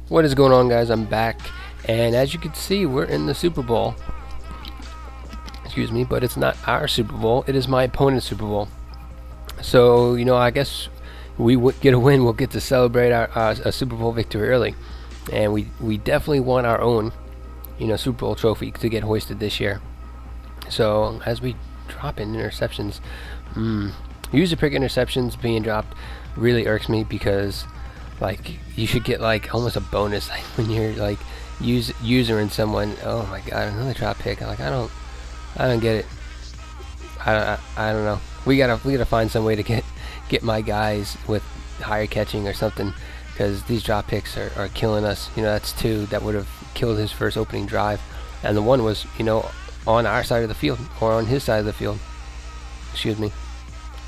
What is going on, guys? I'm back, and as you can see, we're in the Super Bowl. Excuse me, but it's not our Super Bowl, it is my opponent's Super Bowl. So, I guess we get a win, we'll get to celebrate our a Super Bowl victory early. And we definitely want our own, Super Bowl trophy to get hoisted this year. So, as we drop in interceptions, user pick interceptions being dropped really irks me because you should get almost a bonus when you're using someone. Oh my god, another drop pick. I don't get it. I don't know. We gotta find some way to get my guys with higher catching or something, because these drop picks are killing us. That's two that would have killed his first opening drive, and the one was on our side of the field, or on his side of the field. Excuse me.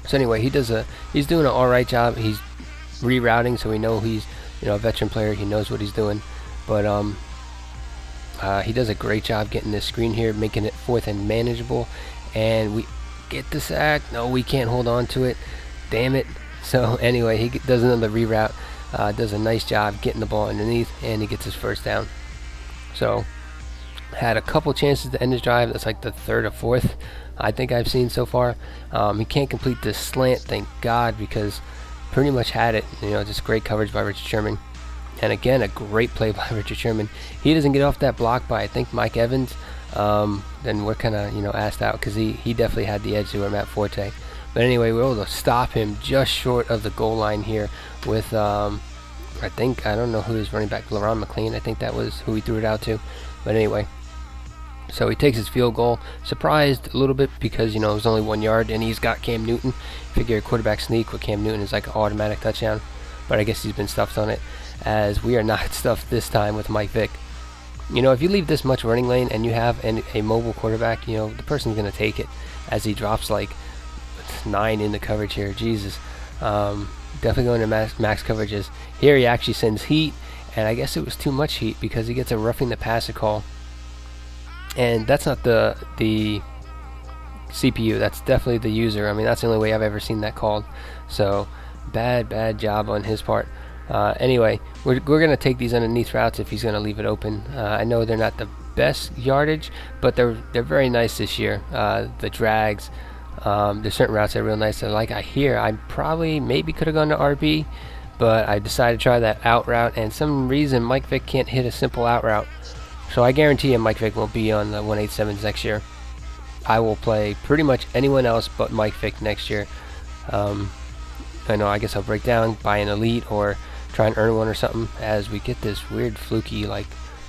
So anyway, he's doing an alright job. He's rerouting, so we know he's a veteran player. He knows what he's doing, but he does a great job getting this screen here, making it fourth and manageable, and we get the sack. No, we can't hold on to it, damn it. So anyway, he does another reroute, does a nice job getting the ball underneath, and he gets his first down. So had a couple chances to end his drive. That's like the third or fourth I think I've seen so far. He can't complete this slant, thank God, because pretty much had it. Just great coverage by Richard Sherman, and again a great play by Richard Sherman. He doesn't get off that block by I think Mike Evans. Then we're kind of asked out, because he definitely had the edge to our Matt Forte. But anyway, we're able to stop him just short of the goal line here with I don't know who his running back, LaRon McLean, I think that was who he threw it out to. But anyway, so he takes his field goal. Surprised a little bit because it was only 1 yard, and he's got Cam Newton. Figure a quarterback sneak with Cam Newton is like an automatic touchdown, but I guess he's been stuffed on it, as we are not stuffed this time with Mike Vick. If you leave this much running lane and you have a mobile quarterback, the person's gonna take it, as he drops like 9 in the coverage here. Jesus, definitely going to max coverages here. He actually sends heat, and I guess it was too much heat because he gets a roughing the passer call. And that's not the CPU, that's definitely the user. I mean, that's the only way I've ever seen that called. So bad job on his part. Anyway, we're going to take these underneath routes if he's going to leave it open. I know they're not the best yardage, but they're very nice this year. The drags, there's certain routes that are real nice. I probably maybe could have gone to RB, but I decided to try that out route, and some reason Mike Vick can't hit a simple out route. So I guarantee you Mike Vick will be on the 187s next year. I will play pretty much anyone else but Mike Vick next year. I guess I'll break down, buy an elite, or try and earn one or something, as we get this weird fluky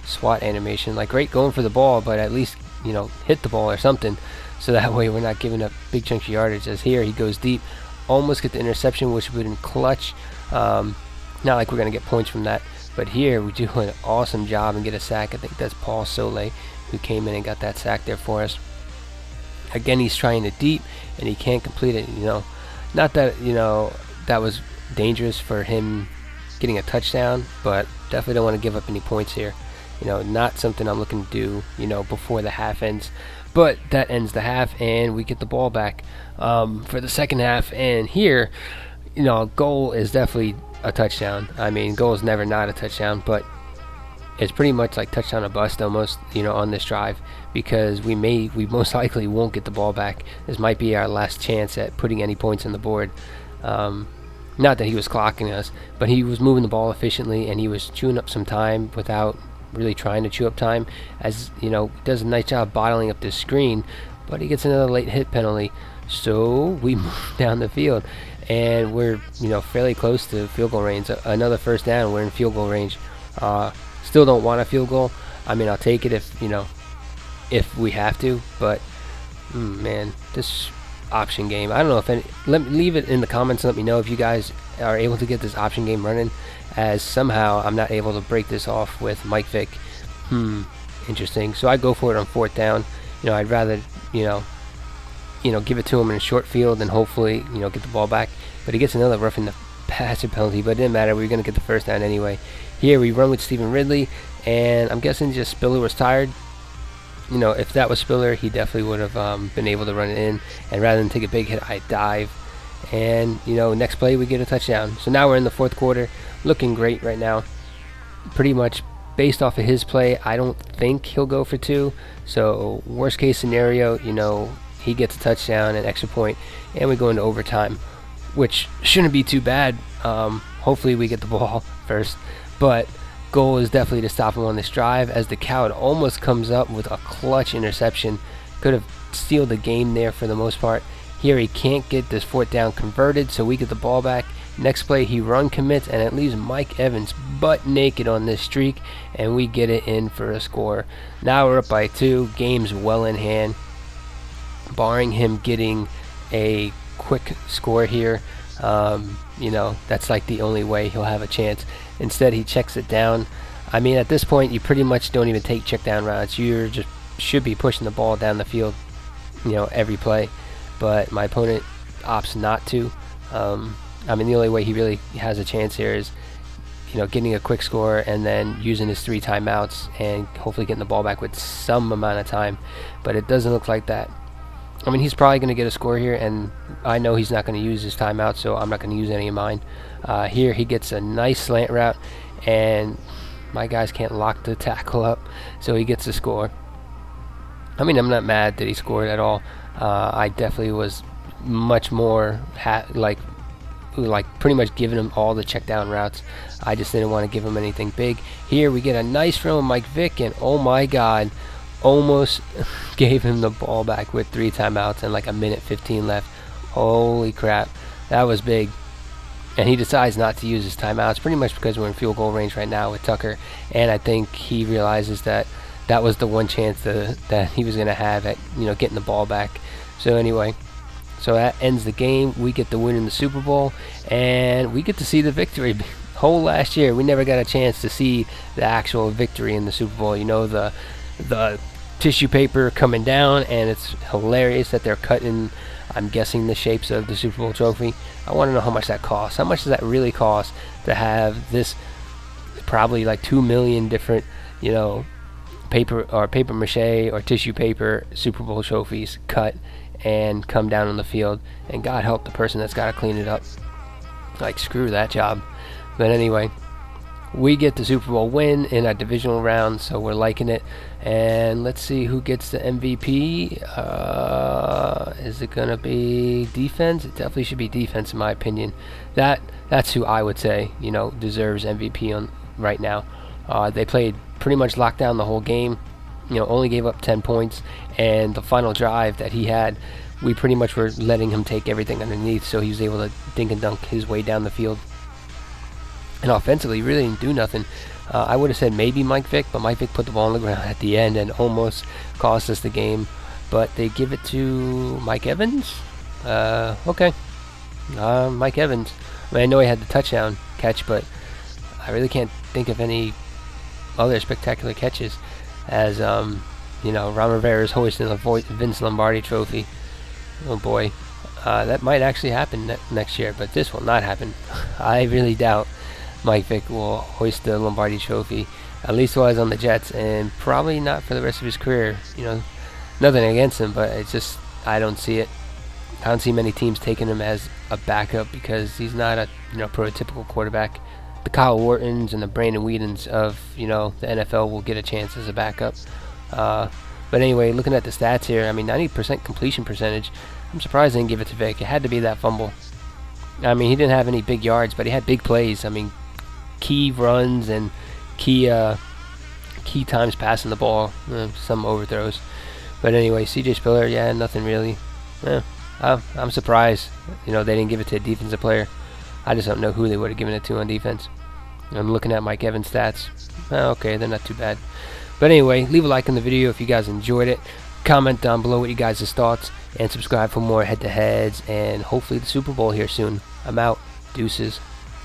SWAT animation. Great going for the ball, but at least hit the ball or something, so that way we're not giving up big chunks of yardage. As here he goes deep, almost get the interception, which would have been clutch. Not like we're gonna get points from that, but here we do an awesome job and get a sack. I think that's Paul Soleil who came in and got that sack there for us. Again, he's trying it deep and he can't complete it. Not that that was dangerous for him getting a touchdown, but definitely don't want to give up any points here. Not something I'm looking to do before the half ends. But that ends the half, and we get the ball back for the second half. And here, goal is definitely a touchdown. I mean, goal is never not a touchdown, but it's pretty much like touchdown or bust almost, on this drive, because we most likely won't get the ball back. This might be our last chance at putting any points on the board. Not that he was clocking us, but he was moving the ball efficiently, and he was chewing up some time without really trying to chew up time. As does a nice job bottling up this screen, but he gets another late hit penalty. So we move down the field, and we're fairly close to field goal range. Another first down, we're in field goal range. Still don't want a field goal. I mean, I'll take it if we have to, but man, this option game, I don't know if leave it in the comments and let me know if you guys are able to get this option game running, as somehow I'm not able to break this off with Mike Vick. Interesting. So I go for it on fourth down. I'd rather give it to him in a short field and hopefully get the ball back, but he gets another roughing the passer penalty, but it didn't matter. We were going to get the first down anyway. Here we run with Stephen Ridley, and I'm guessing just Spiller was tired. If that was Spiller, he definitely would have been able to run it in, and rather than take a big hit, I dive, and next play we get a touchdown. So now we're in the fourth quarter, looking great right now. pretty much based off of his play, I don't think he'll go for 2. So worst case scenario, you know, he gets a touchdown, an extra point, and we go into overtime, which shouldn't be too bad. Hopefully we get the ball first, but goal is definitely to stop him on this drive, as the Coward almost comes up with a clutch interception. Could have sealed the game there for the most part. Here he can't get this 4th down converted, so we get the ball back. Next play he run commits, and it leaves Mike Evans butt naked on this streak, and we get it in for a score. Now we're up by 2. Game's well in hand, barring him getting a quick score here. You know, that's like the only way he'll have a chance. Instead he checks it down. I mean, at this point you pretty much don't even take check down routes. You just should be pushing the ball down the field, you know, every play, but my opponent opts not to. I mean, the only way he really has a chance here is, you know, getting a quick score and then using his 3 timeouts and hopefully getting the ball back with some amount of time, but it doesn't look like that. I mean, he's probably going to get a score here, and I know he's not going to use his timeout, so I'm not going to use any of mine. Here he gets a nice slant route, and my guys can't lock the tackle up, so he gets a score. I mean, I'm not mad that he scored at all. I definitely was much more like pretty much giving him all the check down routes. I just didn't want to give him anything big. Here we get a nice throw from Mike Vick, and oh my god, almost gave him the ball back with 3 timeouts and like a minute 15 left. Holy crap, that was big. And he decides not to use his timeouts, pretty much because we're in field goal range right now with Tucker, and I think he realizes that that was the one chance that he was going to have at, you know, getting the ball back. So anyway, so that ends the game. We get the win in the Super Bowl, and we get to see the victory. Whole last year we never got a chance to see the actual victory in the Super Bowl. You know, the tissue paper coming down, and it's hilarious that they're cutting, I'm guessing, the shapes of the Super Bowl trophy. I want to know how much that costs. How much does that really cost to have this probably like 2 million different, you know, paper mache or tissue paper Super Bowl trophies cut and come down on the field, and God help the person that's got to clean it up. Like, screw that job. But anyway, we get the Super Bowl win in our divisional round, so we're liking it. And let's see who gets the MVP. Is it gonna be defense? It definitely should be defense, in my opinion. That's who I would say, you know, deserves MVP on right now. They played pretty much locked down the whole game. You know, only gave up 10 points, and the final drive that he had, we pretty much were letting him take everything underneath, so he was able to dink and dunk his way down the field. And offensively, he really didn't do nothing. I would have said maybe Mike Vick, but Mike Vick put the ball on the ground at the end and almost cost us the game. But they give it to Mike Evans. Okay. Mike Evans. I mean, I know he had the touchdown catch, but I really can't think of any other spectacular catches. As you know, Ron Rivera is hoisting the Vince Lombardi trophy. Oh boy, that might actually happen next year, but this will not happen. I really doubt Mike Vick will hoist the Lombardi trophy, at least while he's on the Jets, and probably not for the rest of his career. You know, nothing against him, but it's just, I don't see it. I don't see many teams taking him as a backup because he's not a, you know, prototypical quarterback. The Kyle Whartons and the Brandon Whedons of, you know, the NFL will get a chance as a backup. But anyway, looking at the stats here, I mean, 90% completion percentage. I'm surprised they didn't give it to Vick. It had to be that fumble. I mean, he didn't have any big yards, but he had big plays. I mean, key runs and key times passing the ball. Some overthrows. But anyway, CJ Spiller, yeah, nothing really. I'm surprised, you know, they didn't give it to a defensive player. I just don't know who they would have given it to on defense. I'm looking at Mike Evans' stats. Okay, they're not too bad. But anyway, leave a like on the video if you guys enjoyed it. Comment down below what you guys' thoughts, and subscribe for more head-to-heads and hopefully the Super Bowl here soon. I'm out. Deuces.